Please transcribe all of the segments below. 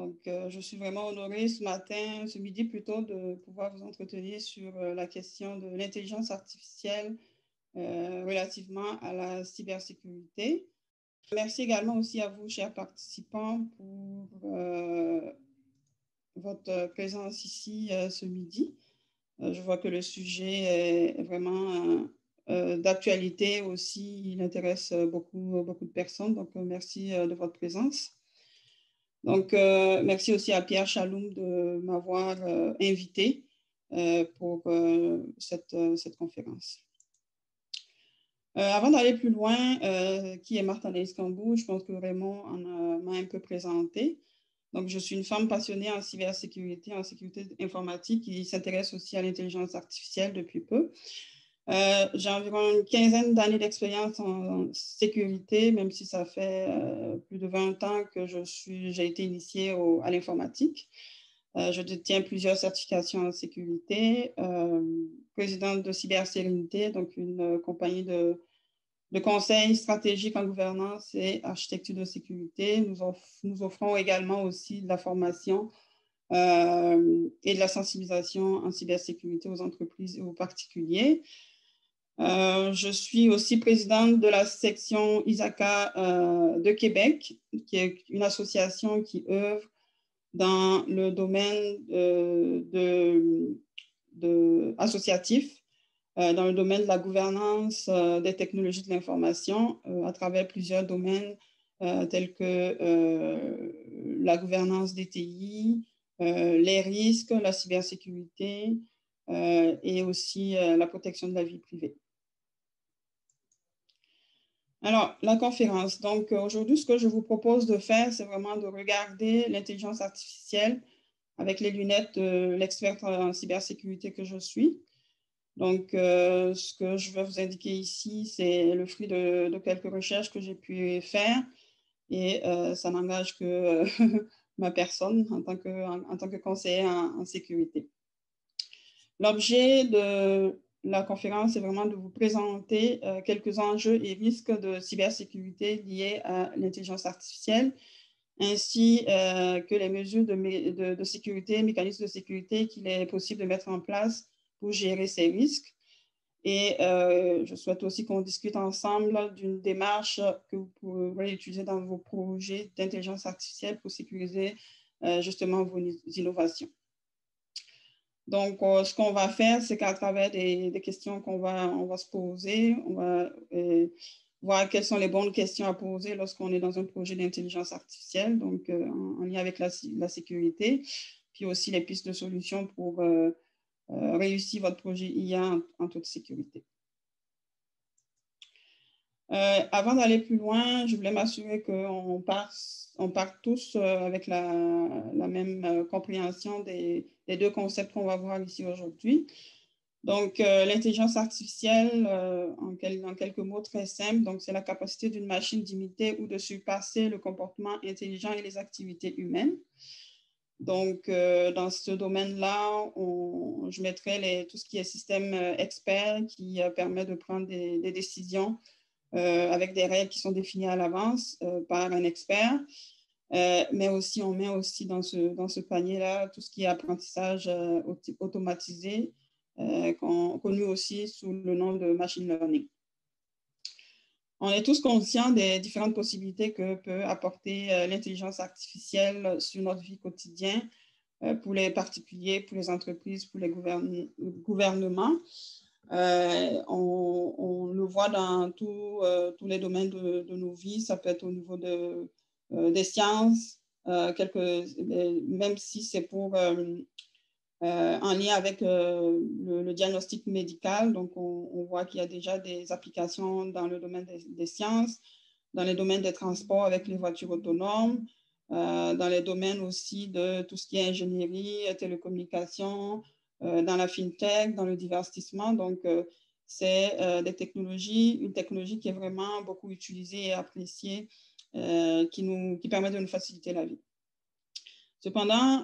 Donc, je suis vraiment honorée ce midi plutôt, de pouvoir vous entretenir sur la question de l'intelligence artificielle relativement à la cybersécurité. Merci également aussi à vous, chers participants, pour votre présence ici ce midi. Je vois que le sujet est vraiment d'actualité aussi. Il intéresse beaucoup de personnes. Donc, merci de votre présence. Donc, merci aussi à Pierre Chaloum de m'avoir invité pour cette conférence. Avant d'aller plus loin, qui est Martha Anaïs-Cambou, je pense que Raymond m'a un peu présenté. Donc, je suis une femme passionnée en cybersécurité, en sécurité informatique, qui s'intéresse aussi à l'intelligence artificielle depuis peu. J'ai environ une quinzaine d'années d'expérience en sécurité, même si ça fait plus de 20 ans que j'ai été initiée à l'informatique. Je détiens plusieurs certifications en sécurité, présidente de Cybersérénité, donc une compagnie de conseil stratégique en gouvernance et architecture de sécurité. Nous offrons également aussi de la formation et de la sensibilisation en cybersécurité aux entreprises et aux particuliers. Je suis aussi présidente de la section ISACA de Québec, qui est une association qui œuvre dans le domaine associatif, dans le domaine de la gouvernance des technologies de l'information à travers plusieurs domaines tels que la gouvernance des TI, les risques, la cybersécurité et aussi la protection de la vie privée. Alors, la conférence. Donc, aujourd'hui, ce que je vous propose de faire, c'est vraiment de regarder l'intelligence artificielle avec les lunettes de l'experte en cybersécurité que je suis. Donc, ce que je vais vous indiquer ici, c'est le fruit de quelques recherches que j'ai pu faire et ça n'engage que ma personne en tant que conseiller en sécurité. L'objet de la conférence est vraiment de vous présenter quelques enjeux et risques de cybersécurité liés à l'intelligence artificielle, ainsi que les mesures de sécurité, mécanismes de sécurité qu'il est possible de mettre en place pour gérer ces risques. Et je souhaite aussi qu'on discute ensemble d'une démarche que vous pourrez utiliser dans vos projets d'intelligence artificielle pour sécuriser justement vos innovations. Donc, ce qu'on va faire, c'est qu'à travers des questions on va se poser, on va voir quelles sont les bonnes questions à poser lorsqu'on est dans un projet d'intelligence artificielle, donc en lien avec la sécurité, puis aussi les pistes de solutions pour réussir votre projet IA en toute sécurité. Avant d'aller plus loin, je voulais m'assurer qu'on part tous avec la même compréhension des deux concepts qu'on va voir ici aujourd'hui. Donc, l'intelligence artificielle, en quelques mots très simples, c'est la capacité d'une machine d'imiter ou de surpasser le comportement intelligent et les activités humaines. Donc, dans ce domaine-là, je mettrai tout ce qui est système expert qui permet de prendre des décisions avec des règles qui sont définies à l'avance par un expert. Mais aussi, on met aussi dans ce panier-là tout ce qui est apprentissage automatisé, connu aussi sous le nom de machine learning. On est tous conscients des différentes possibilités que peut apporter l'intelligence artificielle sur notre vie quotidienne pour les particuliers, pour les entreprises, pour les gouvernements. On le voit dans tous les domaines de nos vies. Ça peut être au niveau des sciences, même si c'est pour en lien avec le diagnostic médical. Donc, on voit qu'il y a déjà des applications dans le domaine des sciences, dans les domaines des transports avec les voitures autonomes, dans les domaines aussi de tout ce qui est ingénierie, télécommunications, dans la fintech, dans le divertissement. Donc, c'est une technologie qui est vraiment beaucoup utilisée et appréciée, qui permet de nous faciliter la vie. Cependant,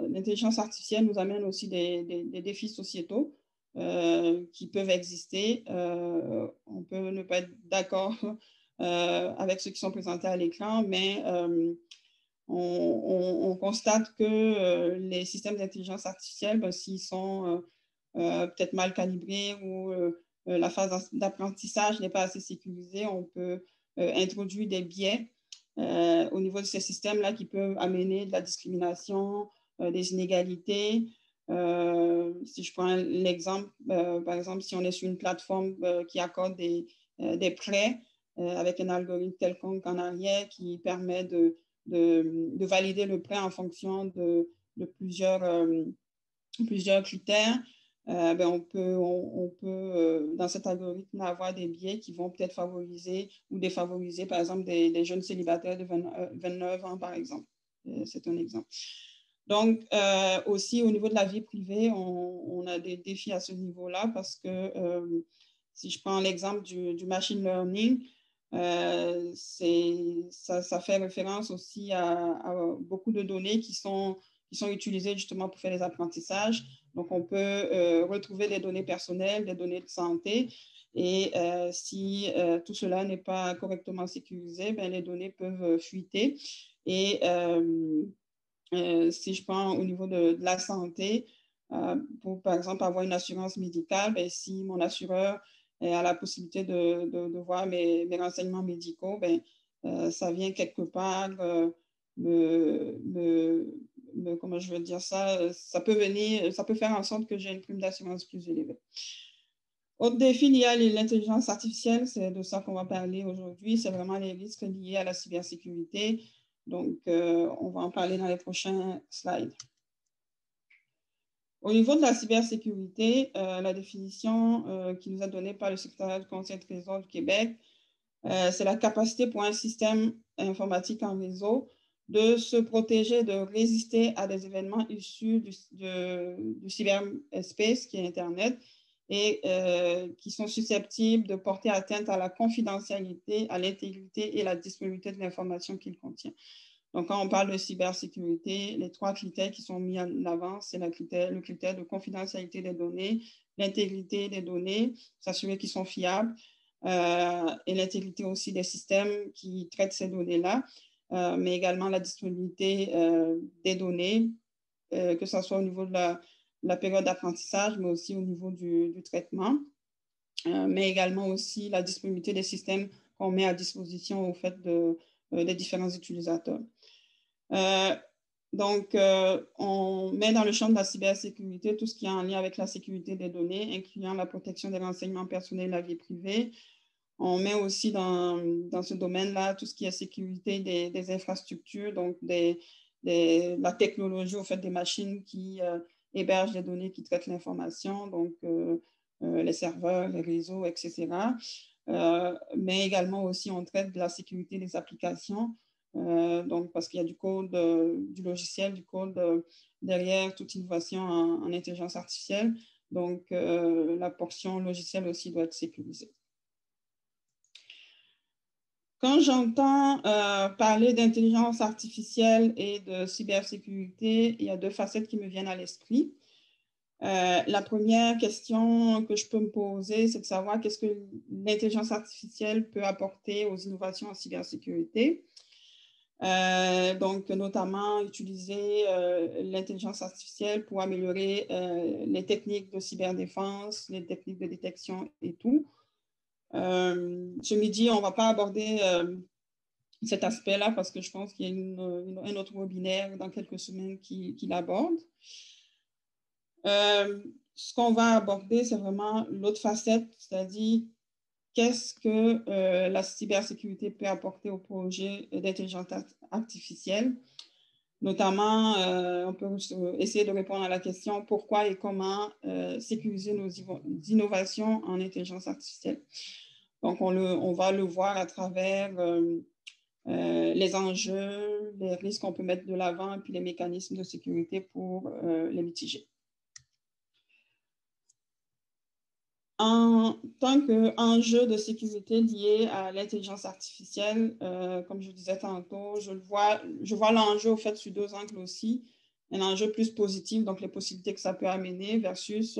l'intelligence artificielle nous amène aussi des défis sociétaux qui peuvent exister. On peut ne pas être d'accord avec ceux qui sont présentés à l'écran, mais on constate que les systèmes d'intelligence artificielle, ben, s'ils sont peut-être mal calibrés ou la phase d'apprentissage n'est pas assez sécurisée, on peut introduire des biais au niveau de ces systèmes-là qui peuvent amener de la discrimination, des inégalités. Si je prends l'exemple, par exemple, si on est sur une plateforme qui accorde des prêts avec un algorithme quelconque en arrière qui permet de valider le prêt en fonction de plusieurs critères, ben on peut dans cet algorithme avoir des biais qui vont peut-être favoriser ou défavoriser, par exemple, des jeunes célibataires de 29 ans, par exemple. C'est un exemple. Donc, aussi, au niveau de la vie privée, on a des défis à ce niveau-là parce que si je prends l'exemple du machine learning, ça fait référence aussi à beaucoup de données qui sont utilisées justement pour faire les apprentissages. Donc, on peut retrouver des données personnelles, des données de santé. Et si tout cela n'est pas correctement sécurisé, ben, les données peuvent fuiter. Et si je prends au niveau de la santé, pour par exemple avoir une assurance médicale, ben, si mon assureur a la possibilité de voir mes renseignements médicaux, ben, ça vient quelque part comment je veux dire ça peut faire en sorte que j'ai une prime d'assurance plus élevée. Autre défi lié à l'intelligence artificielle, c'est de ça qu'on va parler aujourd'hui, c'est vraiment les risques liés à la cybersécurité. Donc, on va en parler dans les prochains slides. Au niveau de la cybersécurité, la définition qui nous est donnée par le secrétariat du Conseil de Trésor du Québec, c'est la capacité pour un système informatique en réseau de se protéger, de résister à des événements issus du cyberspace, qui est Internet, et qui sont susceptibles de porter atteinte à la confidentialité, à l'intégrité et à la disponibilité de l'information qu'il contient. Donc, quand on parle de cybersécurité, les 3 critères qui sont mis en avant, c'est le critère de confidentialité des données, l'intégrité des données, s'assurer qu'ils sont fiables, et l'intégrité aussi des systèmes qui traitent ces données-là, mais également la disponibilité des données, que ce soit au niveau de la période d'apprentissage, mais aussi au niveau du traitement, mais également aussi la disponibilité des systèmes qu'on met à disposition au fait des différents utilisateurs. Donc, on met dans le champ de la cybersécurité tout ce qui est en lien avec la sécurité des données, incluant la protection des renseignements personnels et la vie privée. On met aussi dans ce domaine-là tout ce qui est sécurité des infrastructures, donc la technologie, au fait, des machines qui hébergent les données, qui traitent l'information, donc les serveurs, les réseaux, etc. Mais également aussi, on traite de la sécurité des applications, donc parce qu'il y a du code, du logiciel, du code derrière toute innovation en intelligence artificielle. Donc, la portion logicielle aussi doit être sécurisée. Quand j'entends parler d'intelligence artificielle et de cybersécurité, il y a 2 facettes qui me viennent à l'esprit. La première question que je peux me poser, c'est de savoir qu'est-ce que l'intelligence artificielle peut apporter aux innovations en cybersécurité. Donc, notamment, utiliser l'intelligence artificielle pour améliorer les techniques de cyberdéfense, les techniques de détection et tout. Ce midi, on ne va pas aborder cet aspect-là parce que je pense qu'il y a un autre webinaire dans quelques semaines qui l'aborde. Ce qu'on va aborder, c'est vraiment l'autre facette, c'est-à-dire qu'est-ce que la cybersécurité peut apporter au projet d'intelligence artificielle. Notamment, on peut essayer de répondre à la question pourquoi et comment sécuriser nos innovations en intelligence artificielle. Donc, on va le voir à travers les enjeux, les risques qu'on peut mettre de l'avant et puis les mécanismes de sécurité pour les mitiger. En tant qu'enjeu de sécurité lié à l'intelligence artificielle, comme je disais tantôt, je vois l'enjeu au fait sur 2 angles aussi. Un enjeu plus positif, donc les possibilités que ça peut amener, versus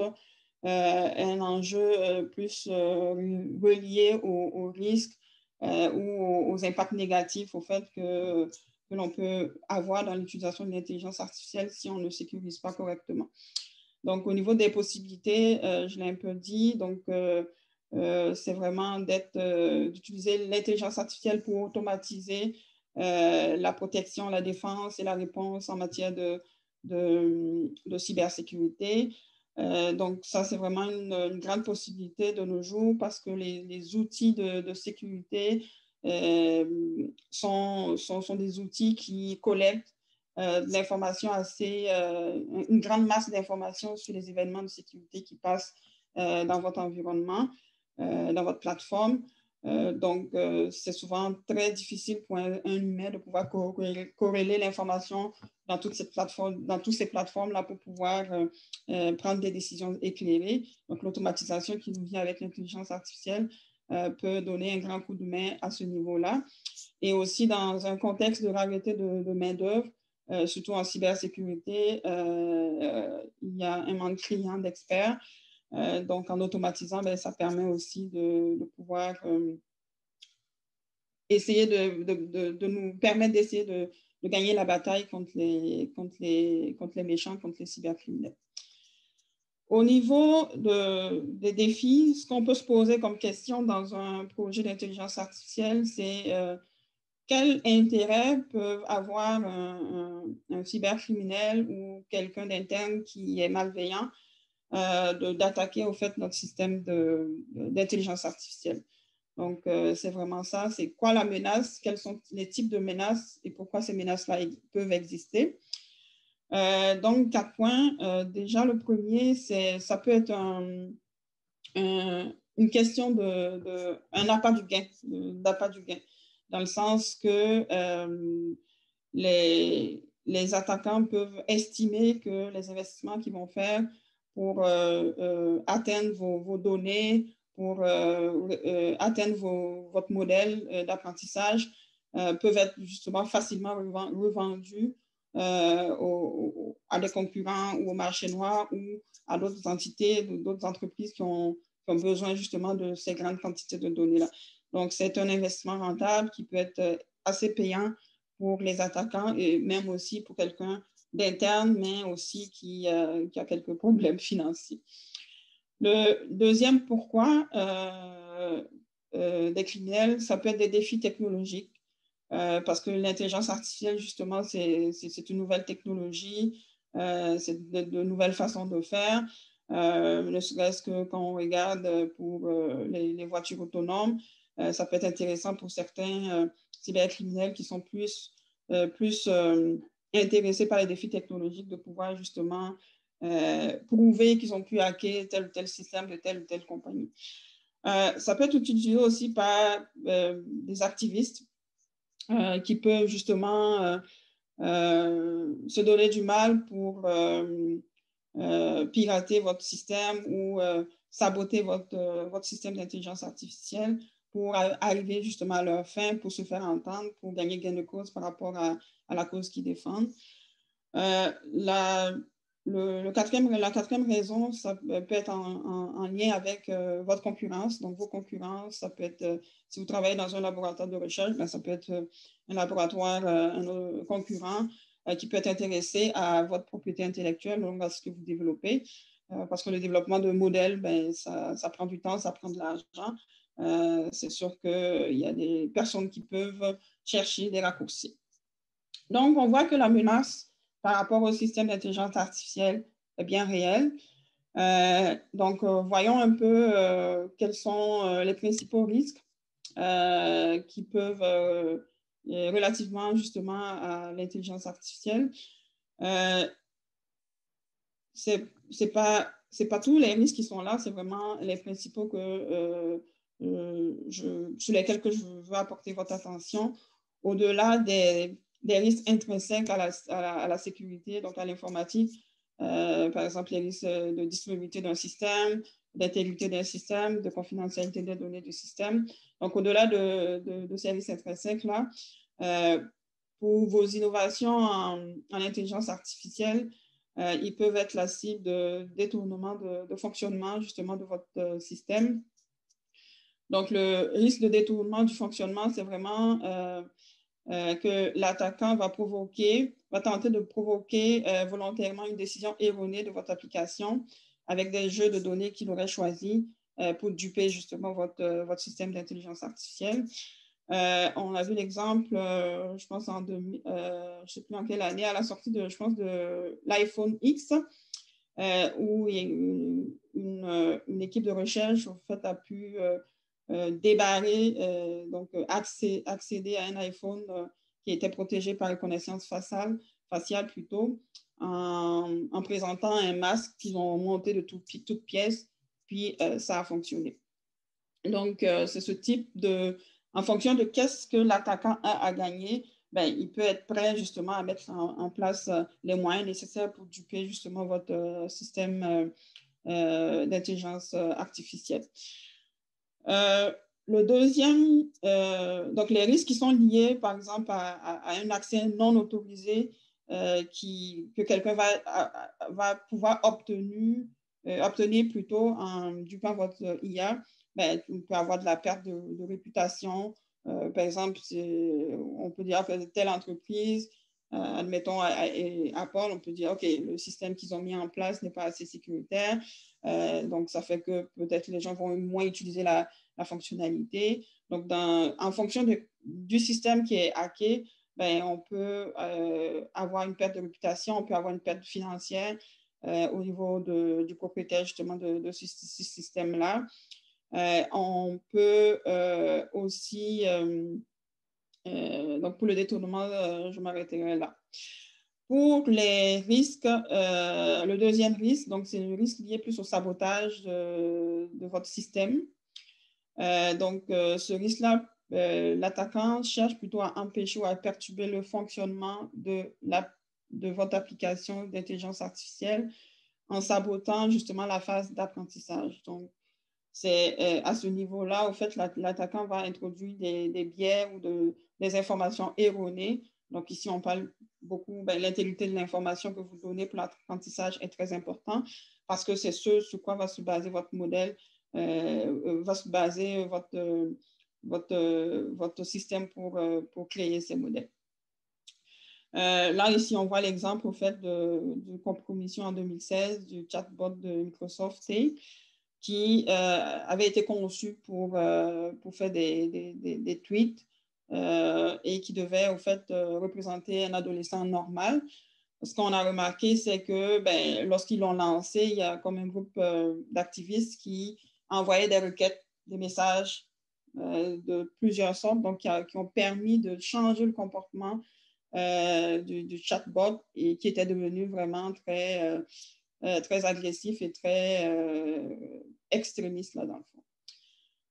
un enjeu plus relié aux risques ou aux impacts négatifs, au fait que que l'on peut avoir dans l'utilisation de l'intelligence artificielle si on ne sécurise pas correctement. Donc, au niveau des possibilités, je l'ai un peu dit, donc c'est vraiment d'utiliser l'intelligence artificielle pour automatiser la protection, la défense et la réponse en matière de cybersécurité. Donc, ça, c'est vraiment une grande possibilité de nos jours parce que les outils de sécurité sont des outils qui collectent de l'information une grande masse d'informations sur les événements de sécurité qui passent dans votre environnement, dans votre plateforme. Donc, c'est souvent très difficile pour un humain de pouvoir corréler l'information dans toutes ces plateformes-là pour pouvoir prendre des décisions éclairées. Donc, l'automatisation qui nous vient avec l'intelligence artificielle peut donner un grand coup de main à ce niveau-là. Et aussi, dans un contexte de rareté de main-d'œuvre, surtout en cybersécurité, il y a un manque criant d'experts. Donc, en automatisant, ça permet aussi de pouvoir essayer de nous permettre d'essayer de gagner la bataille contre les méchants, contre les cybercriminels. Au niveau des défis, ce qu'on peut se poser comme question dans un projet d'intelligence artificielle, c'est quel intérêt peut avoir un cybercriminel ou quelqu'un d'interne qui est malveillant d'attaquer au fait notre système d'intelligence artificielle. Donc, c'est vraiment ça. C'est quoi la menace? Quels sont les types de menaces et pourquoi ces menaces-là peuvent exister? Donc, 4 points. Déjà, le premier, ça peut être une question un appât du gain, dans le sens que les attaquants peuvent estimer que les investissements qu'ils vont faire pour atteindre vos données, pour atteindre votre modèle d'apprentissage, peuvent être justement facilement revendus à des concurrents ou au marché noir ou à d'autres entités, d'autres entreprises qui ont besoin justement de ces grandes quantités de données-là. Donc, c'est un investissement rentable qui peut être assez payant pour les attaquants et même aussi pour quelqu'un d'interne, mais aussi qui a quelques problèmes financiers. Le deuxième pourquoi des criminels, ça peut être des défis technologiques. Parce que l'intelligence artificielle, justement, c'est une nouvelle technologie, c'est de nouvelles façons de faire. Ne serait-ce que quand on regarde pour les voitures autonomes, ça peut être intéressant pour certains cybercriminels qui sont plus intéressés par les défis technologiques de pouvoir justement prouver qu'ils ont pu hacker tel ou tel système de telle ou telle compagnie. Ça peut être utilisé aussi par des activistes qui peuvent justement se donner du mal pour pirater votre système ou saboter votre système d'intelligence artificielle pour arriver justement à leur fin, pour se faire entendre, pour gagner gain de cause par rapport à la cause qu'ils défendent. La quatrième raison, ça peut être en lien avec votre concurrence. Donc, vos concurrences, ça peut être, si vous travaillez dans un laboratoire de recherche, ça peut être un laboratoire, un concurrent qui peut être intéressé à votre propriété intellectuelle, donc à ce que vous développez. Parce que le développement de modèles, ça prend du temps, ça prend de l'argent. C'est sûr qu'il y a des personnes qui peuvent chercher des raccourcis. Donc, on voit que la menace par rapport au système d'intelligence artificielle est bien réelle. Donc, voyons un peu quels sont les principaux risques qui peuvent, relativement justement à l'intelligence artificielle. C'est pas tous les risques qui sont là, c'est vraiment les principaux sur lesquels que je veux apporter votre attention, au-delà des risques intrinsèques à la sécurité, donc à l'informatique, par exemple les risques de disponibilité d'un système, d'intégrité d'un système, de confidentialité des données du système. Donc, au-delà de ces risques intrinsèques-là, pour vos innovations en intelligence artificielle, ils peuvent être la cible de détournement de fonctionnement justement de votre système. Donc, le risque de détournement du fonctionnement, c'est vraiment que l'attaquant va tenter de provoquer volontairement une décision erronée de votre application avec des jeux de données qu'il aurait choisis pour duper justement votre système d'intelligence artificielle. On a vu l'exemple, je pense, je ne sais plus en quelle année, à la sortie de l'iPhone X, où une équipe de recherche en fait, a pu débarrer, accéder à un iPhone qui était protégé par reconnaissance faciale plutôt, en présentant un masque qu'ils ont monté de toutes pièces, puis ça a fonctionné. Donc, c'est ce type en fonction de qu'est-ce que l'attaquant a à gagner, il peut être prêt justement à mettre en place les moyens nécessaires pour duper justement votre système d'intelligence artificielle. Le deuxième, donc les risques qui sont liés, par exemple, à un accès non autorisé que quelqu'un va pouvoir obtenir plutôt en dupant votre IA. On peut avoir de la perte de réputation. Par exemple, on peut dire que telle entreprise, admettons Apple, on peut dire, OK, le système qu'ils ont mis en place n'est pas assez sécuritaire. Donc, ça fait que peut-être les gens vont moins utiliser la fonctionnalité. Donc, en fonction du système qui est hacké, on peut avoir une perte de réputation, on peut avoir une perte financière au niveau du propriétaire justement de ce système-là. On peut aussi, donc pour le détournement, je m'arrêterai là. Pour les risques, le deuxième risque, donc c'est le risque lié plus au sabotage de votre système. Ce risque-là, l'attaquant cherche plutôt à empêcher ou à perturber le fonctionnement de votre application d'intelligence artificielle en sabotant justement la phase d'apprentissage. Donc, c'est à ce niveau-là, au fait, l'attaquant va introduire des biais ou des informations erronées. Donc, ici, on parle beaucoup, l'intégrité de l'information que vous donnez pour l'apprentissage est très important parce que c'est ce sur quoi va se baser votre modèle, va se baser votre système pour créer ces modèles. Là, ici, on voit l'exemple, au fait, de compromission en 2016 du chatbot de Microsoft qui avait été conçu pour faire des tweets et qui devait, au fait, représenter un adolescent normal. Ce qu'on a remarqué, c'est que lorsqu'ils l'ont lancé, il y a comme un groupe d'activistes qui envoyaient des requêtes, des messages de plusieurs sortes, donc qui ont permis de changer le comportement du chatbot et qui était devenu vraiment très agressif et très extrémiste là, dans le fond.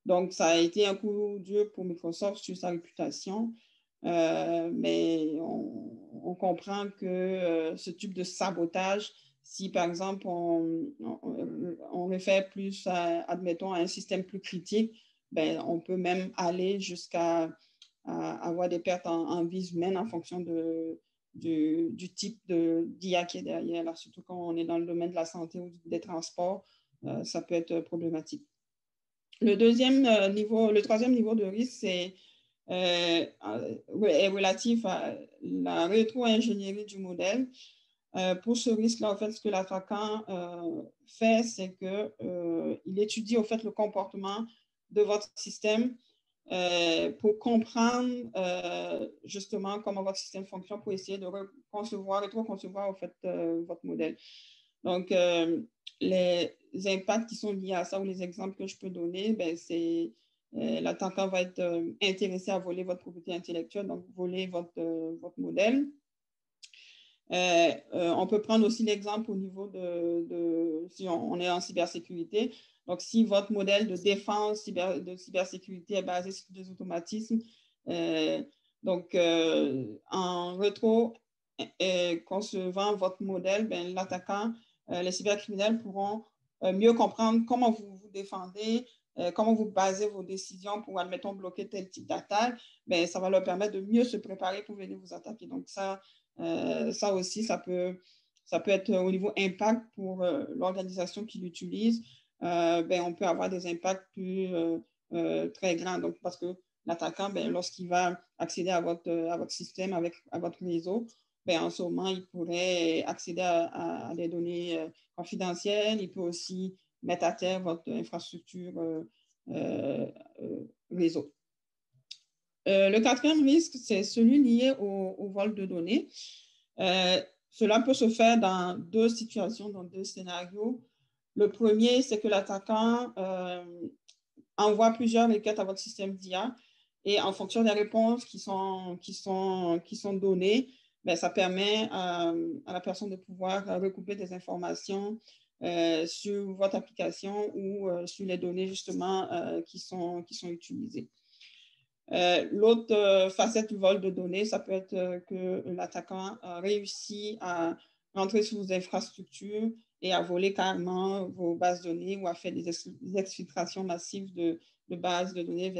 Donc, ça a été un coup dur pour Microsoft sur sa réputation, mais on comprend que ce type de sabotage, si par exemple on réfère plus, admettons, à un système plus critique, on peut même aller jusqu'à avoir des pertes en vies humaines en fonction du type d'IA qui est derrière, là, surtout quand on est dans le domaine de la santé ou des transports, ça peut être problématique. Le troisième niveau de risque, est relatif à la rétro-ingénierie du modèle. Pour ce risque-là, en fait, ce que l'attaquant fait, c'est qu'il étudie, en fait, le comportement de votre système pour comprendre justement comment votre système fonctionne, pour essayer de rétro-concevoir, en fait, votre modèle. Donc, les impacts qui sont liés à ça ou les exemples que je peux donner, c'est l'attaquant va être intéressé à voler votre propriété intellectuelle, donc voler votre modèle. On peut prendre aussi l'exemple au niveau si on est en cybersécurité. Donc, si votre modèle de défense de cybersécurité est basé sur des automatismes, en rétro-concevant votre modèle, l'attaquant, les cybercriminels pourront mieux comprendre comment vous vous défendez, comment vous basez vos décisions pour, admettons, bloquer tel type d'attaque. Ça va leur permettre de mieux se préparer pour venir vous attaquer. Donc, ça aussi, ça peut être au niveau impact pour l'organisation qui l'utilise. On peut avoir des impacts très grands. Donc, parce que l'attaquant, lorsqu'il va accéder à votre système, à votre réseau, en ce moment, il pourrait accéder à des données confidentielles. Il peut aussi mettre à terre votre infrastructure réseau. Le quatrième risque, c'est celui lié au vol de données. Cela peut se faire dans deux situations, dans deux scénarios. Le premier, c'est que l'attaquant envoie plusieurs requêtes à votre système d'IA et en fonction des réponses qui sont données, ça permet à la personne de pouvoir recouper des informations sur votre application ou sur les données justement qui sont utilisées. L'autre facette du vol de données, ça peut être que l'attaquant a réussi à rentrer sur vos infrastructures et à voler carrément vos bases de données ou à faire des exfiltrations massives de bases de données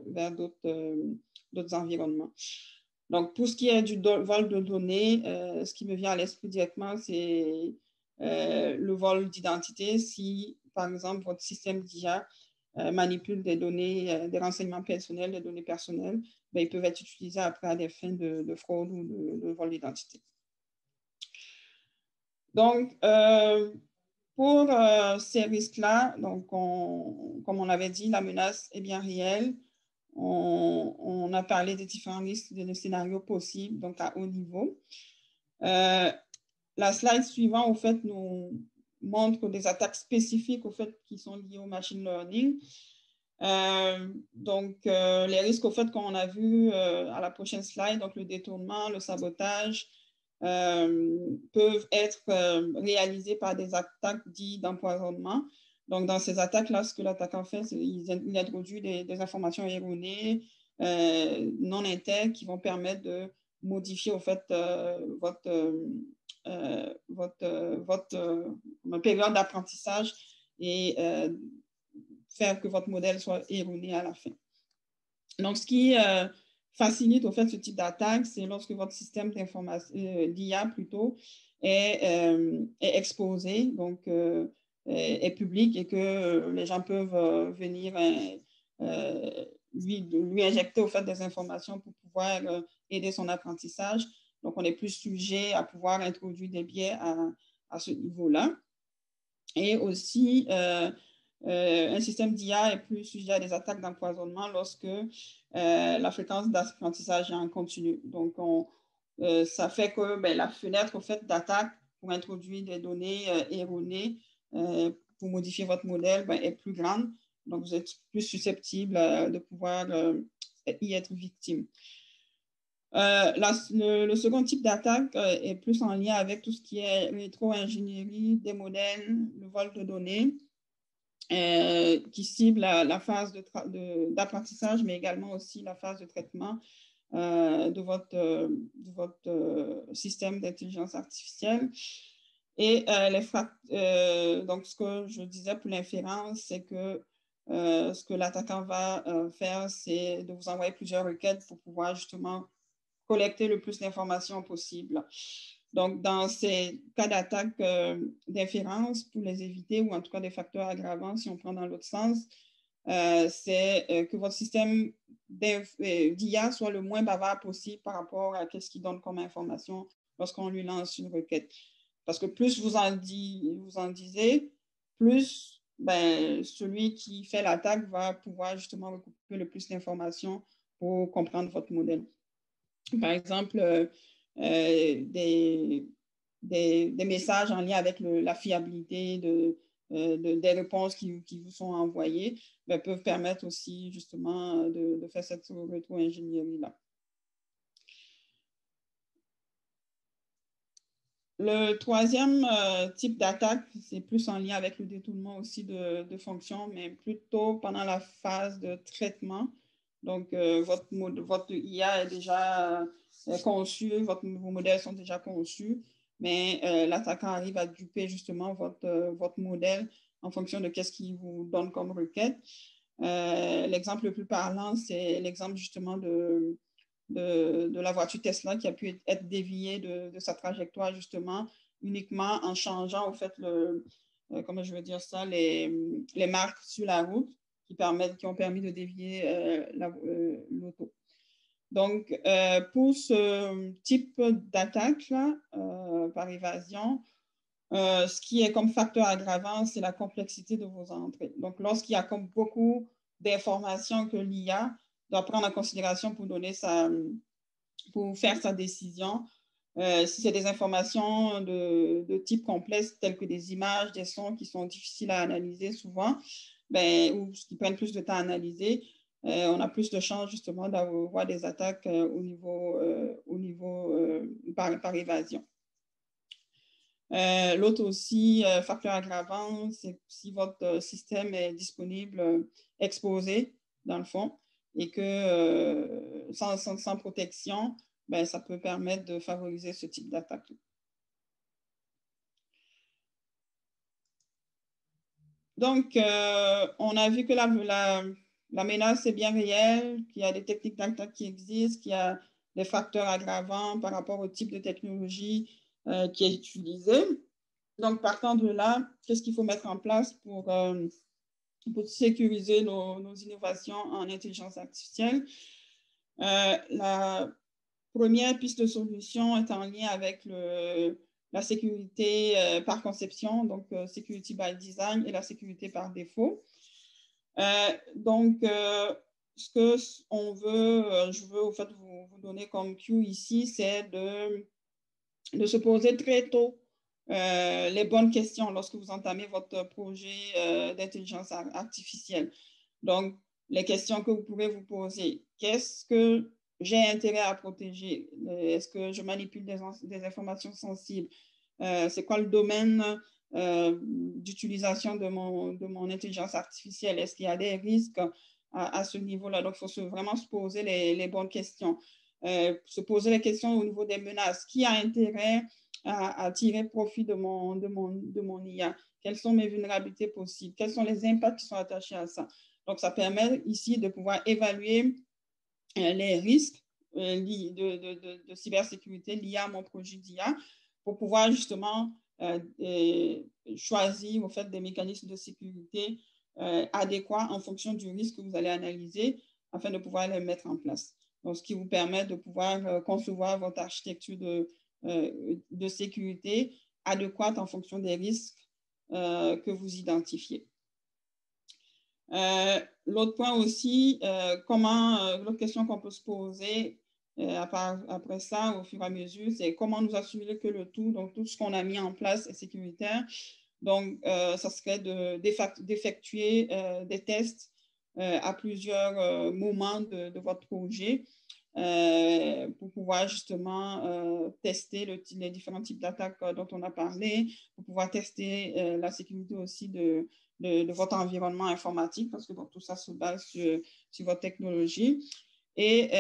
vers d'autres environnements. Donc, pour ce qui est du vol de données, ce qui me vient à l'esprit directement, c'est le vol d'identité. Si, par exemple, votre système d'IA manipule des données, des renseignements personnels, des données personnelles, ils peuvent être utilisés après à des fins de fraude ou de vol d'identité. Donc, pour ces risques-là, donc comme on l'avait dit, la menace est bien réelle. On a parlé des différents risques, des scénarios possibles, donc à haut niveau. La slide suivante, au fait, nous montre des attaques spécifiques, au fait, qui sont liées au machine learning. Donc, les risques, au fait, qu'on a vu à la prochaine slide, donc le détournement, le sabotage, peuvent être réalisés par des attaques dites d'empoisonnement. Donc, dans ces attaques-là, ce que l'attaquant fait, c'est qu'il introduit des informations erronées, non intègres, qui vont permettre de modifier, au fait, votre période d'apprentissage et faire que votre modèle soit erroné à la fin. Donc, ce qui facilite au fait ce type d'attaque, c'est lorsque votre système d'information, l'IA plutôt, est exposé, donc est public et que les gens peuvent venir lui injecter au fait des informations pour pouvoir aider son apprentissage. Donc, on est plus sujet à pouvoir introduire des biais à ce niveau-là. Et aussi, un système d'IA est plus sujet à des attaques d'empoisonnement lorsque la fréquence d'apprentissage est en continu. Donc, ça fait que la fenêtre au fait d'attaque pour introduire des données erronées pour modifier votre modèle est plus grande. Donc, vous êtes plus susceptible de pouvoir y être victime. Le second type d'attaque est plus en lien avec tout ce qui est rétro-ingénierie des modèles, le vol de données, qui cible la phase d'apprentissage, mais également aussi la phase de traitement de votre système d'intelligence artificielle. Et donc, ce que je disais pour l'inférence, c'est que ce que l'attaquant va faire, c'est de vous envoyer plusieurs requêtes pour pouvoir justement collecter le plus d'informations possible. Donc, dans ces cas d'attaque d'inférence, pour les éviter, ou en tout cas des facteurs aggravants, si on prend dans l'autre sens, c'est que votre système d'IA soit le moins bavard possible par rapport à ce qu'il donne comme information lorsqu'on lui lance une requête. Parce que plus vous en disiez, plus celui qui fait l'attaque va pouvoir justement recouper le plus d'informations pour comprendre votre modèle. Par exemple, des messages en lien avec la fiabilité des réponses qui vous sont envoyées peuvent permettre aussi justement de faire cette rétro-ingénierie-là. Le troisième type d'attaque, c'est plus en lien avec le détournement aussi de fonctions, mais plutôt pendant la phase de traitement. Donc, votre IA est déjà conçue, vos modèles sont déjà conçus, mais l'attaquant arrive à duper justement votre modèle en fonction de ce qu'il vous donne comme requête. L'exemple le plus parlant, c'est l'exemple justement de la voiture Tesla qui a pu être déviée de sa trajectoire justement uniquement en changeant au fait comment je veux dire ça, les marques sur la route. qui ont permis de dévier l'auto. Donc, pour ce type d'attaque par évasion, ce qui est comme facteur aggravant, c'est la complexité de vos entrées. Donc, lorsqu'il y a comme beaucoup d'informations que l'IA doit prendre en considération pour faire sa décision, si c'est des informations de type complexe, telles que des images, des sons qui sont difficiles à analyser souvent, ou qui prennent plus de temps à analyser, on a plus de chances justement d'avoir des attaques par évasion. L'autre aussi, facteur aggravant, c'est si votre système est disponible, exposé dans le fond, et que sans protection, ça peut permettre de favoriser ce type d'attaque. Donc, on a vu que la menace est bien réelle, qu'il y a des techniques d'attaque qui existent, qu'il y a des facteurs aggravants par rapport au type de technologie qui est utilisé. Donc, partant de là, qu'est-ce qu'il faut mettre en place pour sécuriser nos innovations en intelligence artificielle? La première piste de solution est en lien avec la sécurité par conception, donc security by design, et la sécurité par défaut. Ce que je veux au fait vous donner comme cue ici, c'est de se poser très tôt les bonnes questions lorsque vous entamez votre projet d'intelligence artificielle. Donc, les questions que vous pourrez vous poser, qu'est-ce que j'ai intérêt à protéger? Est-ce que je manipule des informations sensibles? C'est quoi le domaine d'utilisation de mon intelligence artificielle? Est-ce qu'il y a des risques à ce niveau-là? Donc, il faut vraiment se poser les bonnes questions. Se poser les questions au niveau des menaces. Qui a intérêt à tirer profit de mon IA? Quelles sont mes vulnérabilités possibles? Quels sont les impacts qui sont attachés à ça? Donc, ça permet ici de pouvoir évaluer les risques de cybersécurité liés à mon projet d'IA pour pouvoir justement choisir au fait des mécanismes de sécurité adéquats en fonction du risque que vous allez analyser afin de pouvoir les mettre en place. Donc, ce qui vous permet de pouvoir concevoir votre architecture de sécurité adéquate en fonction des risques que vous identifiez. L'autre point aussi, l'autre question qu'on peut se poser après ça, au fur et à mesure, c'est comment nous assurer que tout ce qu'on a mis en place est sécuritaire. Donc, ça serait d'effectuer des tests à plusieurs moments de votre projet pour pouvoir justement tester les différents types d'attaques dont on a parlé, pour pouvoir tester la sécurité aussi de votre environnement informatique, parce que tout ça se base sur votre technologie. Et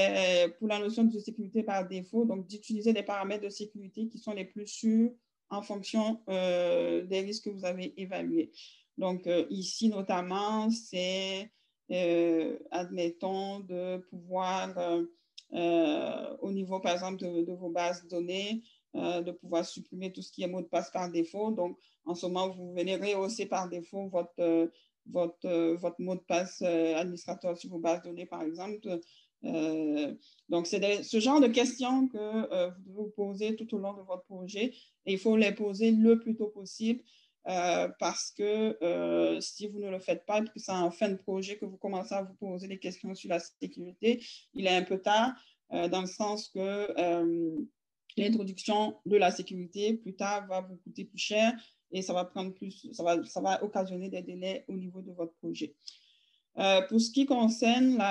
pour la notion de sécurité par défaut, donc d'utiliser des paramètres de sécurité qui sont les plus sûrs en fonction des risques que vous avez évalués. Donc, ici, notamment, c'est, admettons, de pouvoir, au niveau, par exemple, de vos bases de données, de pouvoir supprimer tout ce qui est mot de passe par défaut. Donc, en ce moment, vous venez rehausser par défaut votre mot de passe administrateur sur vos bases de données, par exemple. Donc, c'est ce genre de questions que vous devez vous poser tout au long de votre projet et il faut les poser le plus tôt possible parce que si vous ne le faites pas, puis c'est en fin de projet que vous commencez à vous poser des questions sur la sécurité, il est un peu tard dans le sens que l'introduction de la sécurité plus tard va vous coûter plus cher et ça va prendre ça va occasionner des délais au niveau de votre projet. Pour ce qui concerne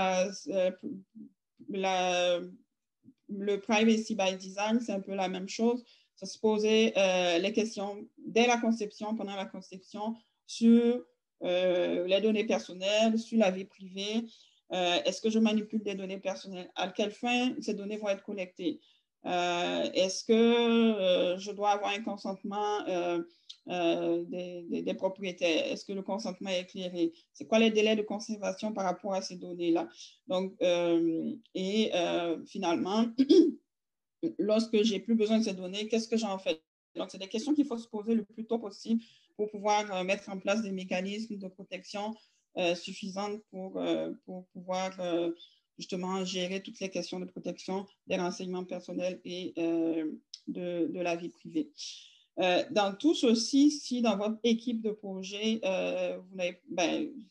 le privacy by design, c'est un peu la même chose. Ça se poser les questions dès la conception, pendant la conception, sur les données personnelles, sur la vie privée. Est-ce que je manipule des données personnelles? À quelle fin ces données vont être collectées? Est-ce que je dois avoir un consentement des propriétaires? Est-ce que le consentement est éclairé? C'est quoi les délais de conservation par rapport à ces données-là? Donc, finalement, lorsque j'ai plus besoin de ces données, qu'est-ce que j'en fais? Donc, c'est des questions qu'il faut se poser le plus tôt possible pour pouvoir mettre en place des mécanismes de protection suffisante pour pouvoir justement gérer toutes les questions de protection des renseignements personnels et de la vie privée. Dans tout ceci, si dans votre équipe de projet,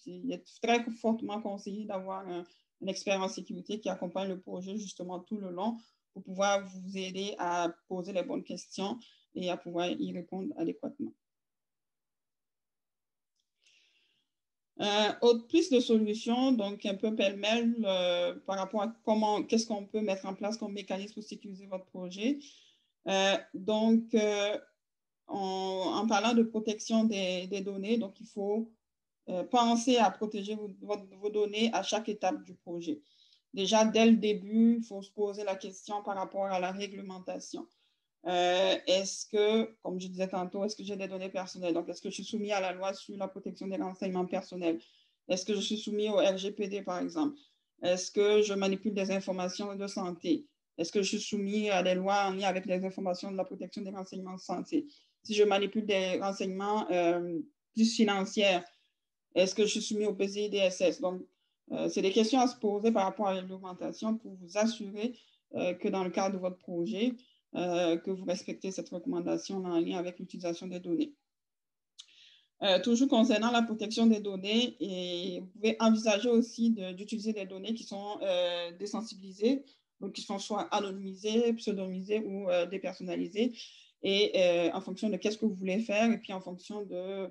il est très fortement conseillé d'avoir un expert en sécurité qui accompagne le projet justement tout le long pour pouvoir vous aider à poser les bonnes questions et à pouvoir y répondre adéquatement. Autre piste de solution, donc un peu pêle-mêle par rapport à qu'est-ce qu'on peut mettre en place comme mécanisme pour sécuriser votre projet. En parlant de protection des données, donc il faut penser à protéger vos données à chaque étape du projet. Déjà, dès le début, il faut se poser la question par rapport à la réglementation. Est-ce que, comme je disais tantôt, est-ce que j'ai des données personnelles? Donc, est-ce que je suis soumis à la loi sur la protection des renseignements personnels? Est-ce que je suis soumis au RGPD, par exemple? Est-ce que je manipule des informations de santé? Est-ce que je suis soumis à des lois en lien avec les informations de la protection des renseignements de santé? Si je manipule des renseignements plus financiers, est-ce que je suis soumis au PCI-DSS? Donc, c'est des questions à se poser par rapport à la réglementation pour vous assurer que dans le cadre de votre projet, que vous respectez cette recommandation en lien avec l'utilisation des données. Toujours concernant la protection des données, et vous pouvez envisager aussi d'utiliser des données qui sont désensibilisées, donc qui sont soit anonymisées, pseudonymisées ou dépersonnalisées, et en fonction de qu'est-ce que vous voulez faire, et puis en fonction de,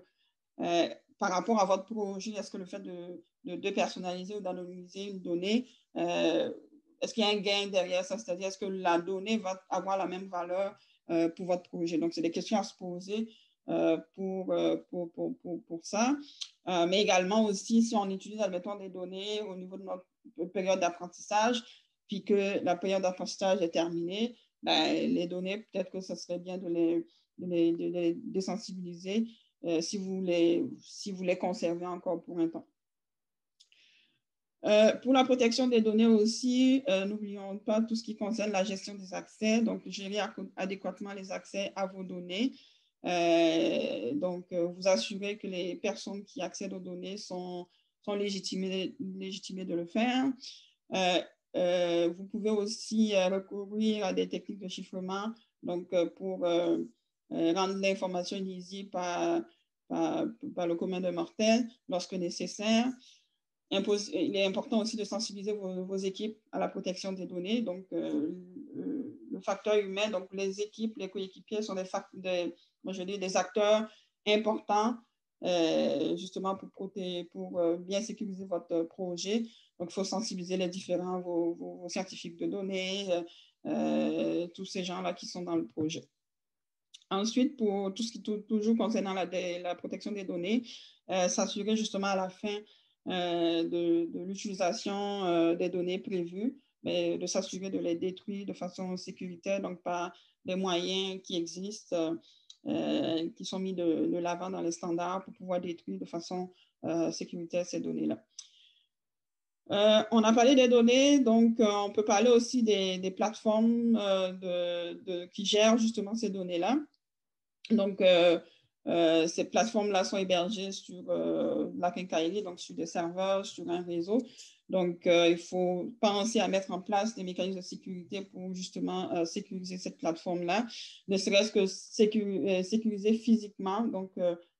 par rapport à votre projet, est-ce que le fait de dépersonnaliser ou d'anonymiser une donnée, est-ce qu'il y a un gain derrière ça? C'est-à-dire, est-ce que la donnée va avoir la même valeur pour votre projet? Donc, c'est des questions à se poser pour ça. Mais également aussi, si on utilise, admettons, des données au niveau de notre période d'apprentissage, puis que la période d'apprentissage est terminée, les données, peut-être que ce serait bien de les désensibiliser si vous les conservez encore pour un temps. Pour la protection des données aussi, n'oublions pas tout ce qui concerne la gestion des accès, donc gérer adéquatement les accès à vos données. Vous assurer que les personnes qui accèdent aux données sont légitimées de le faire. Vous pouvez aussi recourir à des techniques de chiffrement donc, pour rendre l'information lisible par le commun des mortels lorsque nécessaire. Il est important aussi de sensibiliser vos équipes à la protection des données. Donc, le facteur humain, donc les équipes, les coéquipiers sont des acteurs importants justement pour bien sécuriser votre projet. Donc, il faut sensibiliser les différents, vos scientifiques de données, tous ces gens-là qui sont dans le projet. Ensuite, pour tout ce qui toujours concernant la protection des données, s'assurer justement à la fin de l'utilisation des données prévues, mais de s'assurer de les détruire de façon sécuritaire, donc par des moyens qui existent, qui sont mis de l'avant dans les standards pour pouvoir détruire de façon sécuritaire ces données-là. On a parlé des données, donc on peut parler aussi des plateformes qui gèrent justement ces données-là. Donc, ces plateformes-là sont hébergées sur la quincaillerie, donc sur des serveurs, sur un réseau. Donc, il faut penser à mettre en place des mécanismes de sécurité pour justement sécuriser cette plateforme-là, ne serait-ce que sécuriser physiquement, donc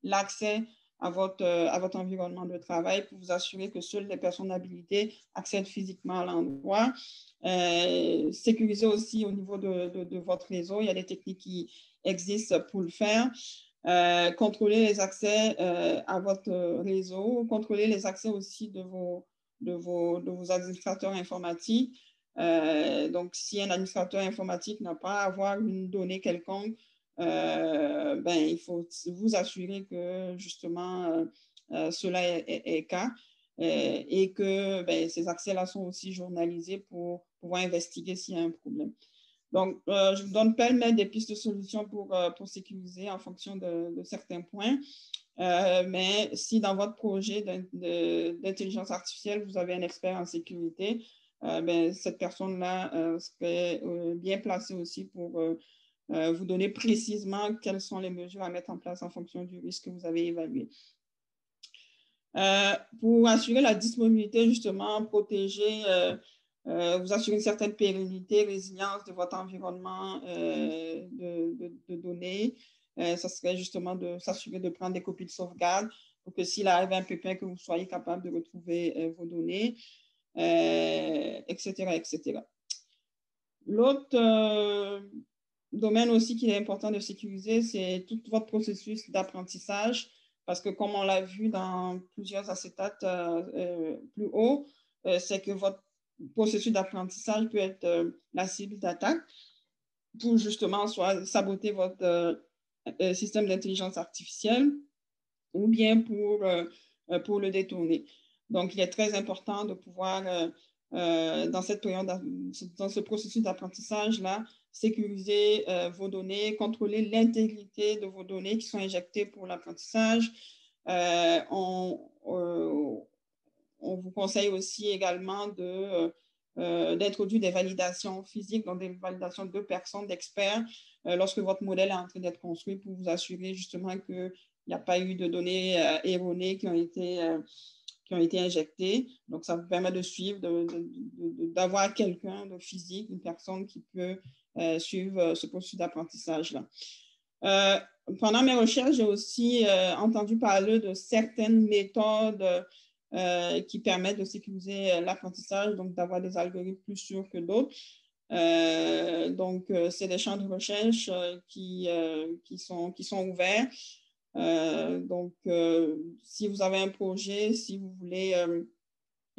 l'accès à votre environnement de travail pour vous assurer que seules les personnes habilitées accèdent physiquement à l'endroit. Sécuriser aussi au niveau de votre réseau. Il y a des techniques qui existent pour le faire. Contrôler les accès à votre réseau, contrôler les accès aussi de vos administrateurs informatiques. Donc, si un administrateur informatique n'a pas à avoir une donnée quelconque, il faut vous assurer que justement cela est cas et que ces accès-là sont aussi journalisés pour pouvoir investiguer s'il y a un problème. Donc, je vous donne pêle-mêle des pistes de solutions pour sécuriser en fonction de certains points. Mais si dans votre projet d'intelligence artificielle, vous avez un expert en sécurité, cette personne-là serait bien placée aussi pour vous donner précisément quelles sont les mesures à mettre en place en fonction du risque que vous avez évalué. Pour assurer la disponibilité, justement, protéger, vous assurer une certaine pérennité, résilience de votre environnement de données. Ça serait justement de s'assurer de prendre des copies de sauvegarde pour que s'il arrive un pépin, que vous soyez capable de retrouver vos données, etc., etc. L'autre domaine aussi qu'il est important de sécuriser, c'est tout votre processus d'apprentissage, parce que comme on l'a vu dans plusieurs acétates plus haut, c'est que votre processus d'apprentissage peut être la cible d'attaque pour justement soit saboter votre système d'intelligence artificielle ou bien pour le détourner. Donc, il est très important de pouvoir, dans cette période, dans ce processus d'apprentissage-là, sécuriser vos données, contrôler l'intégrité de vos données qui sont injectées pour l'apprentissage. On vous conseille aussi également d'introduire des validations physiques, donc des validations de personnes, d'experts, lorsque votre modèle est en train d'être construit pour vous assurer justement qu'il n'y a pas eu de données erronées qui ont été injectées. Donc, ça vous permet de suivre, d'avoir quelqu'un de physique, une personne qui peut suivre ce processus d'apprentissage-là. Pendant mes recherches, j'ai aussi entendu parler de certaines méthodes qui permettent de sécuriser l'apprentissage, donc d'avoir des algorithmes plus sûrs que d'autres. Donc, c'est des champs de recherche qui sont ouverts. Donc, si vous avez un projet, si vous voulez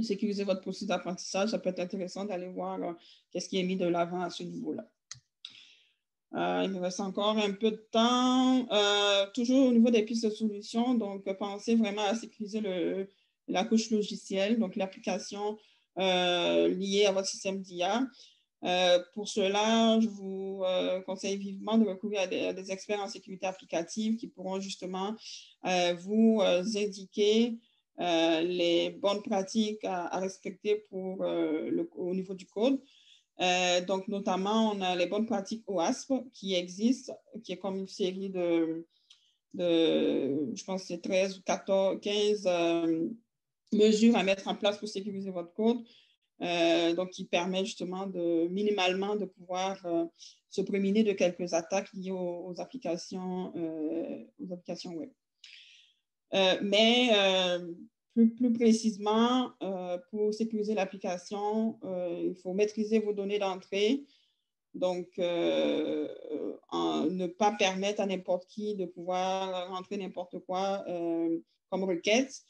sécuriser votre processus d'apprentissage, ça peut être intéressant d'aller voir qu'est-ce qui est mis de l'avant à ce niveau-là. Il me reste encore un peu de temps. Toujours au niveau des pistes de solutions, donc pensez vraiment à sécuriser la couche logicielle, donc l'application liée à votre système d'IA. Pour cela, je vous conseille vivement de recourir à des experts en sécurité applicative qui pourront justement vous indiquer les bonnes pratiques à respecter au niveau du code. Donc, notamment, on a les bonnes pratiques OASP qui existent, qui est comme une série je pense que c'est 13 ou 14, 15 mesures à mettre en place pour sécuriser votre code. Donc, qui permet justement minimalement de pouvoir se prémunir de quelques attaques liées aux applications web. Mais plus précisément, pour sécuriser l'application, il faut maîtriser vos données d'entrée. Donc, ne pas permettre à n'importe qui de pouvoir rentrer n'importe quoi comme requête.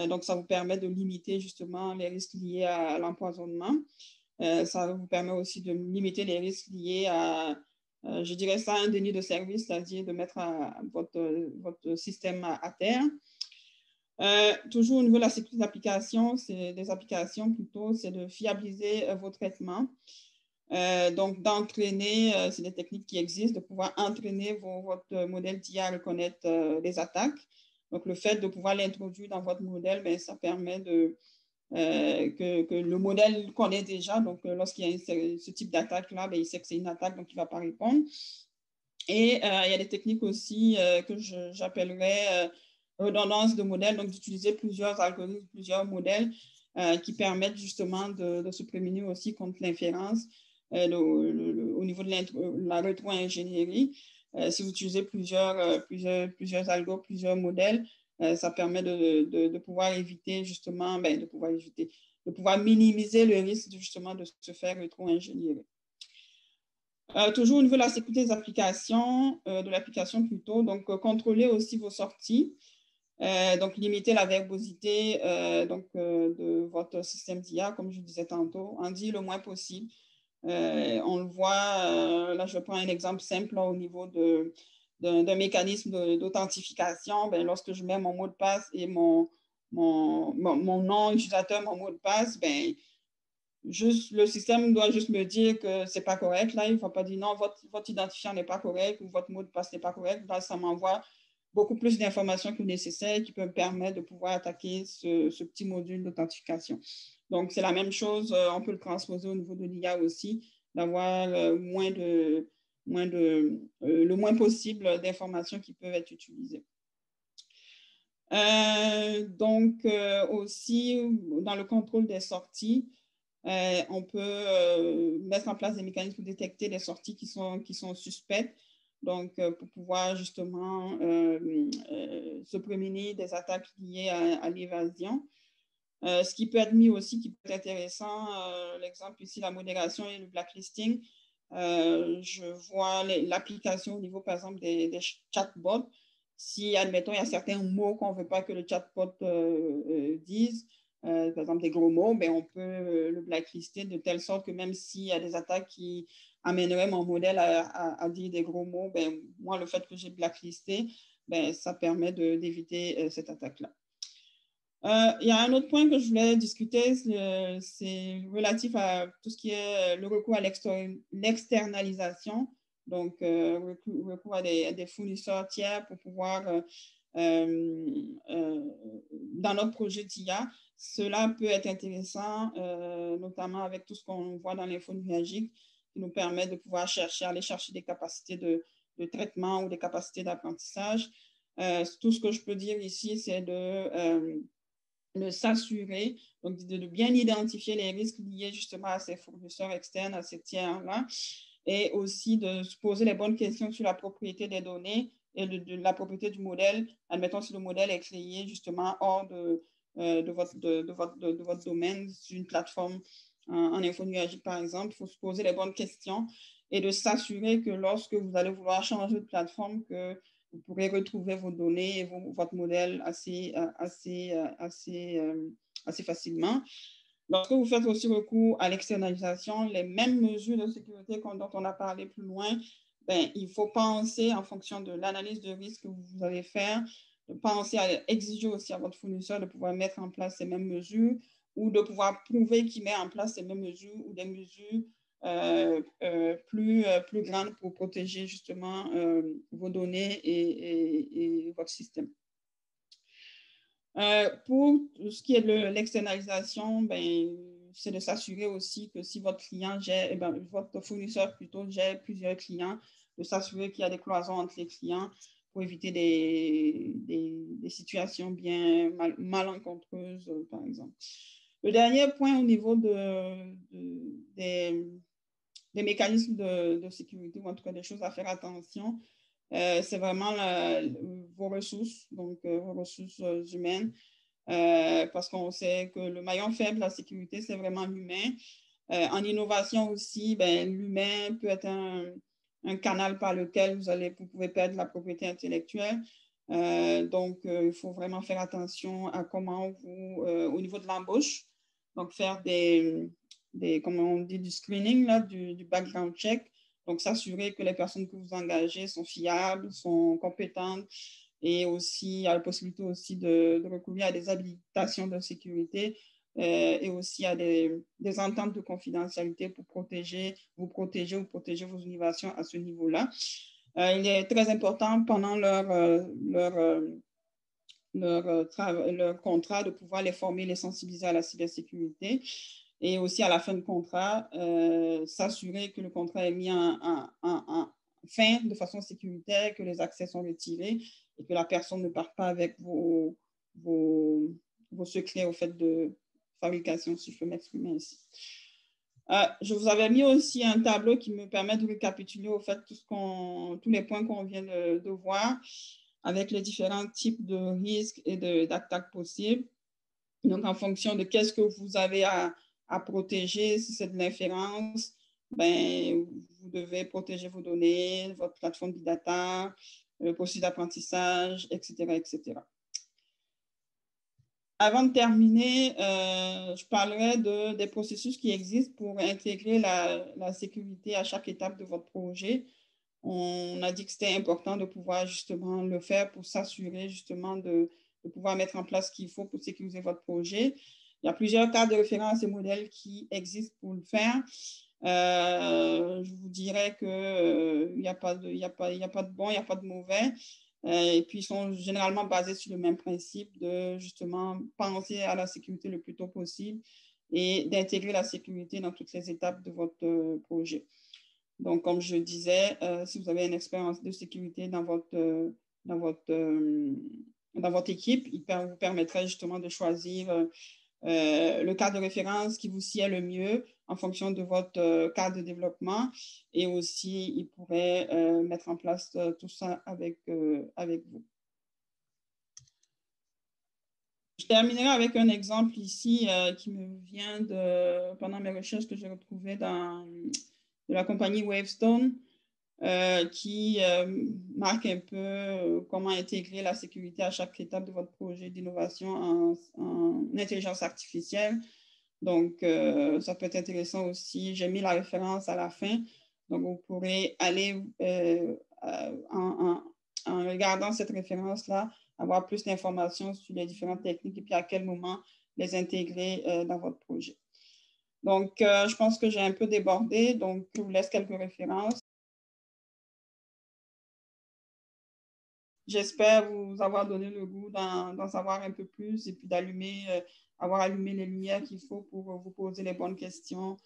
Donc, ça vous permet de limiter justement les risques liés à l'empoisonnement. Ça vous permet aussi de limiter les risques liés à, je dirais ça, un déni de service, c'est-à-dire de mettre votre système à terre. Toujours au niveau de la sécurité d'application, c'est des applications plutôt, c'est de fiabiliser vos traitements. Donc, d'entraîner, c'est des techniques qui existent, de pouvoir entraîner votre modèle d'IA à reconnaître les attaques. Donc, le fait de pouvoir l'introduire dans votre modèle, ben, ça permet que le modèle connaît déjà. Donc, lorsqu'il y a ce type d'attaque-là, ben, il sait que c'est une attaque, donc il ne va pas répondre. Et il y a des techniques aussi que j'appellerais redondance de modèles, donc d'utiliser plusieurs algorithmes, plusieurs modèles qui permettent justement de se prémunir aussi contre l'inférence au niveau de la rétro-ingénierie. Si vous utilisez plusieurs algos, plusieurs modèles, ça permet de pouvoir éviter justement, de pouvoir minimiser le risque justement de se faire rétro-ingénierer. Toujours au niveau de la sécurité des applications, de l'application plutôt, donc contrôlez aussi vos sorties. Donc, limiter la verbosité de votre système d'IA, comme je disais tantôt, en dire le moins possible. On le voit, là, je prends un exemple simple là, au niveau d'un mécanisme d'authentification. Lorsque je mets mon mot de passe et mon nom utilisateur, mon mot de passe, le système doit juste me dire que ce n'est pas correct. Là, il ne faut pas dire non, votre identifiant n'est pas correct ou votre mot de passe n'est pas correct. Là, ça m'envoie beaucoup plus d'informations que nécessaire qui peut me permettre de pouvoir attaquer ce petit module d'authentification. Donc, c'est la même chose, on peut le transposer au niveau de l'IA aussi, d'avoir le moins possible d'informations qui peuvent être utilisées. Aussi, dans le contrôle des sorties, on peut mettre en place des mécanismes pour détecter les sorties qui sont suspectes, donc pour pouvoir justement se prémunir des attaques liées à l'évasion. Ce qui peut être mis aussi, qui peut être intéressant, l'exemple ici, la modération et le blacklisting. Je vois l'application au niveau, par exemple, des chatbots. Si, admettons, il y a certains mots qu'on ne veut pas que le chatbot dise, par exemple des gros mots, ben, on peut le blacklister de telle sorte que même s'il y a des attaques qui amèneraient mon modèle à dire des gros mots, ben, moi, le fait que j'ai blacklisté, ben, ça permet d'éviter cette attaque-là. Il y a un autre point que je voulais discuter, c'est relatif à tout ce qui est le recours à l'externalisation, donc recours à des fournisseurs tiers pour pouvoir, dans notre projet d'IA, cela peut être intéressant, notamment avec tout ce qu'on voit dans l'info numérique, qui nous permet de pouvoir aller chercher des capacités de traitement ou des capacités d'apprentissage. Tout ce que je peux dire ici, c'est de s'assurer, donc de bien identifier les risques liés justement à ces fournisseurs externes, à ces tiers-là, et aussi de se poser les bonnes questions sur la propriété des données et de la propriété du modèle. Admettons si le modèle est créé justement hors de votre domaine, sur une plateforme en info numérique par exemple, il faut se poser les bonnes questions et de s'assurer que lorsque vous allez vouloir changer de plateforme, que vous pourrez retrouver vos données et votre modèle assez facilement. Lorsque vous faites aussi recours à l'externalisation, les mêmes mesures de sécurité dont on a parlé plus loin, ben, il faut penser en fonction de l'analyse de risque que vous allez faire, de penser à exiger aussi à votre fournisseur de pouvoir mettre en place ces mêmes mesures ou de pouvoir prouver qu'il met en place ces mêmes mesures ou des mesures plus grande pour protéger justement vos données et votre système. Pour ce qui est de l'externalisation, ben, c'est de s'assurer aussi que si votre client gère, votre fournisseur plutôt gère plusieurs clients, de s'assurer qu'il y a des cloisons entre les clients pour éviter des situations bien malencontreuses, par exemple. Le dernier point au niveau des mécanismes de sécurité, ou en tout cas des choses à faire attention, c'est vraiment vos ressources, donc vos ressources humaines, parce qu'on sait que le maillon faible de la sécurité, c'est vraiment l'humain. En innovation aussi, ben, l'humain peut être un canal par lequel vous pouvez perdre la propriété intellectuelle. Il faut vraiment faire attention à comment au niveau de l'embauche, donc faire comment on dit, du screening, là, du background check. Donc, s'assurer que les personnes que vous engagez sont fiables, sont compétentes et aussi, il y a la possibilité aussi de recourir à des habilitations de sécurité et aussi à des ententes de confidentialité pour protéger vos innovations à ce niveau-là. Il est très important pendant leur contrat de pouvoir les former, les sensibiliser à la cybersécurité. Et aussi, à la fin de contrat, s'assurer que le contrat est mis en fin de façon sécuritaire, que les accès sont retirés et que la personne ne part pas avec vos secrets au fait de fabrication, si je peux m'exprimer ainsi. Je vous avais mis aussi un tableau qui me permet de récapituler au fait tous les points qu'on vient de voir avec les différents types de risques et d'attaques possibles. Donc, en fonction de qu'est-ce que vous avez à protéger, si c'est de l'inférence, ben, vous devez protéger vos données, votre plateforme de data, le processus d'apprentissage, etc., etc. Avant de terminer, je parlerai des processus qui existent pour intégrer la sécurité à chaque étape de votre projet. On a dit que c'était important de pouvoir justement le faire pour s'assurer justement de pouvoir mettre en place ce qu'il faut pour sécuriser votre projet. Il y a plusieurs cas de référence et modèles qui existent pour le faire. Je vous dirais qu'il n'y a pas de bon, il n'y a pas de mauvais. Et puis, ils sont généralement basés sur le même principe de justement penser à la sécurité le plus tôt possible et d'intégrer la sécurité dans toutes les étapes de votre projet. Donc, comme je disais, si vous avez une expérience de sécurité dans votre dans votre équipe. Il vous permettrait justement de choisir le cadre de référence qui vous sied le mieux en fonction de votre cadre de développement. Et aussi, il pourrait mettre en place tout ça avec vous. Je terminerai avec un exemple ici qui me vient pendant mes recherches que j'ai retrouvées de la compagnie Wavestone, qui marque un peu comment intégrer la sécurité à chaque étape de votre projet d'innovation en intelligence artificielle. Donc, ça peut être intéressant aussi. J'ai mis la référence à la fin. Donc, vous pourrez aller en regardant cette référence-là, avoir plus d'informations sur les différentes techniques et puis à quel moment les intégrer dans votre projet. Donc, je pense que j'ai un peu débordé. Donc, je vous laisse quelques références. J'espère vous avoir donné le goût d'en savoir un peu plus et puis avoir allumé les lumières qu'il faut pour vous poser les bonnes questions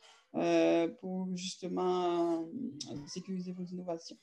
pour justement sécuriser vos innovations.